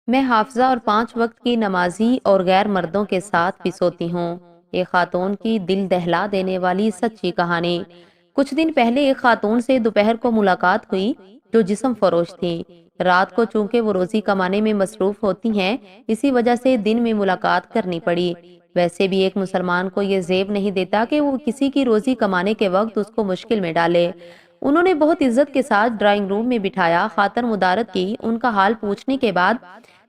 میں حافظہ اور 5 وقت کی نمازی اور غیر مردوں کے ساتھ بھی سوتی ہوں۔ ایک خاتون کی دل دہلا دینے والی سچی کہانی۔ کچھ دن پہلے ایک خاتون سے دوپہر کو ملاقات ہوئی جو جسم فروش تھی۔ رات کو چونکہ وہ روزی کمانے میں مصروف ہوتی ہیں، اسی وجہ سے دن میں ملاقات کرنی پڑی۔ ویسے بھی ایک مسلمان کو یہ زیب نہیں دیتا کہ وہ کسی کی روزی کمانے کے وقت اس کو مشکل میں ڈالے۔ انہوں نے بہت عزت کے ساتھ ڈرائنگ روم میں بٹھایا، خاطر مدارت کی۔ ان کا حال پوچھنے کے بعد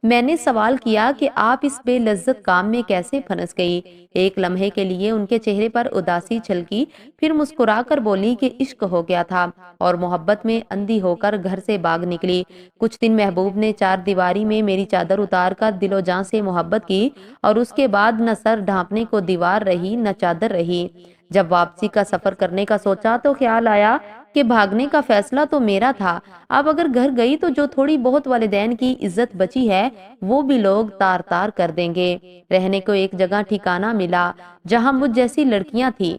میں نے سوال کیا کہ آپ اس بے لذت کام میں کیسے پھنس گئی؟ ایک لمحے کے لیے ان کے چہرے پر اداسی چھلکی، پھر مسکرا کر بولی کہ عشق ہو گیا تھا اور محبت میں اندھی ہو کر گھر سے بھاگ نکلی۔ کچھ دن محبوب نے 4 دیواری میں میری چادر اتار کر دل و جان سے محبت کی اور اس کے بعد نہ سر ڈھانپنے کو دیوار رہی نہ چادر رہی۔ جب واپسی کا سفر کرنے کا سوچا تو خیال آیا کہ بھاگنے کا فیصلہ تو میرا تھا۔ اب اگر گھر گئی تو جو تھوڑی بہت والدین کی عزت بچی ہے وہ بھی لوگ تار تار کر دیں گے۔ رہنے کو ایک جگہ ٹھکانہ ملا جہاں مجھ جیسی لڑکیاں تھی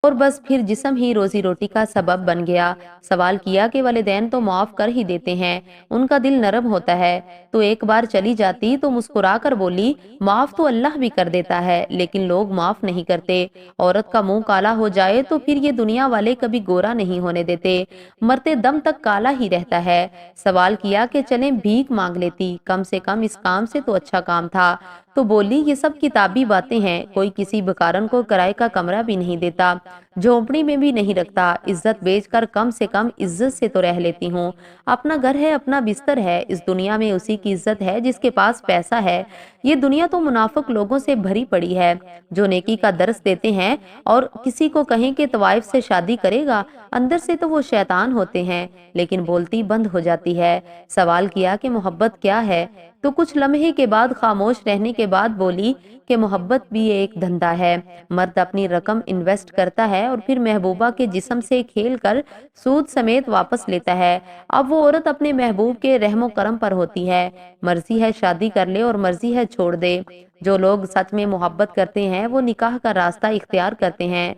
اور بس پھر جسم ہی روزی روٹی کا سبب بن گیا۔ سوال کیا کہ والدین تو معاف کر ہی دیتے ہیں، ان کا دل نرم ہوتا ہے، تو ایک بار چلی جاتی؟ تو مسکرا کر بولی معاف تو اللہ بھی کر دیتا ہے لیکن لوگ معاف نہیں کرتے۔ عورت کا منہ کالا ہو جائے تو پھر یہ دنیا والے کبھی گورا نہیں ہونے دیتے، مرتے دم تک کالا ہی رہتا ہے۔ سوال کیا کہ چلیں بھیک مانگ لیتی، کم سے کم اس کام سے تو اچھا کام تھا۔ تو بولی یہ سب کتابی باتیں ہیں، کوئی کسی بکارن کو کرائے کا کمرہ بھی نہیں دیتا، جھونپڑی میں بھی نہیں رکھتا، عزت بیچ کر کم سے کم عزت سے تو رہ لیتی ہوں۔ اپنا گھر ہے، اپنا بستر ہے، اس دنیا میں اسی کی عزت ہے جس کے پاس پیسہ ہے۔ یہ دنیا تو منافق لوگوں سے بھری پڑی ہے جو نیکی کا درس دیتے ہیں اور کسی کو کہیں کہ طوائف سے شادی کرے گا، اندر سے تو وہ شیطان ہوتے ہیں، لیکن بولتی بند ہو جاتی ہے۔ سوال کیا کہ محبت کیا ہے؟ تو کچھ لمحے کے بعد خاموش رہنے کے بعد بولی کہ محبت بھی ایک دھندا ہے۔ مرد اپنی رقم انویسٹ کرتا ہے اور پھر محبوبہ کے جسم سے کھیل کر سود سمیت واپس لیتا ہے۔ اب وہ عورت اپنے محبوب کے رحم و کرم پر ہوتی ہے، مرضی ہے شادی کر لے اور مرضی ہے چھوڑ دے۔ جو لوگ سچ میں محبت کرتے ہیں وہ نکاح کا راستہ اختیار کرتے ہیں۔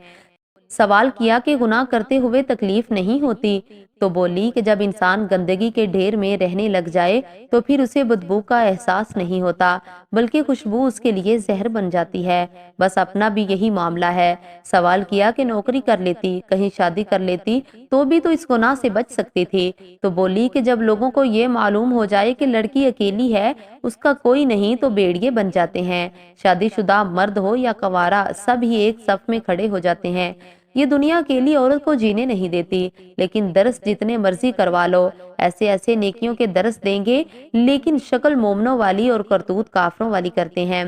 سوال کیا کہ گناہ کرتے ہوئے تکلیف نہیں ہوتی؟ تو بولی کہ جب انسان گندگی کے ڈھیر میں رہنے لگ جائے تو پھر اسے بدبو کا احساس نہیں ہوتا، بلکہ خوشبو اس کے لیے زہر بن جاتی ہے۔ بس اپنا بھی یہی معاملہ ہے۔ سوال کیا کہ نوکری کر لیتی، کہیں شادی کر لیتی تو بھی تو اس گناہ سے بچ سکتی تھی۔ تو بولی کہ جب لوگوں کو یہ معلوم ہو جائے کہ لڑکی اکیلی ہے، اس کا کوئی نہیں، تو بیڑیے بن جاتے ہیں۔ شادی شدہ مرد ہو یا کنوارا، سب ہی ایک صف میں کھڑے ہو جاتے ہیں۔ یہ دنیا اکیلی عورت کو جینے نہیں دیتی، لیکن درس جتنے مرضی کروا لو، ایسے ایسے نیکیوں کے درس دیں گے لیکن شکل مومنوں والی اور کرتوت کافروں والی کرتے ہیں۔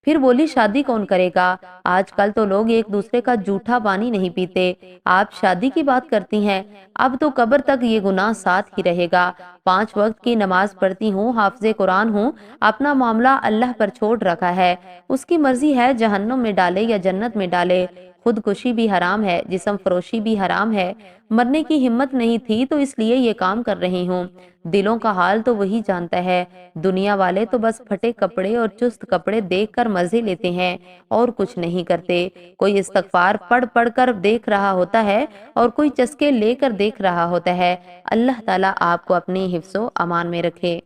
پھر بولی شادی کون کرے گا؟ آج کل تو لوگ ایک دوسرے کا جھوٹا پانی نہیں پیتے، آپ شادی کی بات کرتی ہیں؟ اب تو قبر تک یہ گناہ ساتھ ہی رہے گا۔ 5 وقت کی نماز پڑھتی ہوں، حافظ قرآن ہوں، اپنا معاملہ اللہ پر چھوڑ رکھا ہے، اس کی مرضی ہے جہنم میں ڈالے یا جنت میں ڈالے۔ خودکشی بھی حرام ہے، جسم فروشی بھی حرام ہے، مرنے کی ہمت نہیں تھی تو اس لیے یہ کام کر رہی ہوں۔ دلوں کا حال تو وہی جانتا ہے، دنیا والے تو بس پھٹے کپڑے اور چست کپڑے دیکھ کر مزے لیتے ہیں اور کچھ نہیں کرتے۔ کوئی استغفار پڑھ پڑھ کر دیکھ رہا ہوتا ہے اور کوئی چسکے لے کر دیکھ رہا ہوتا ہے۔ اللہ تعالیٰ آپ کو اپنی حفظ و امان میں رکھے۔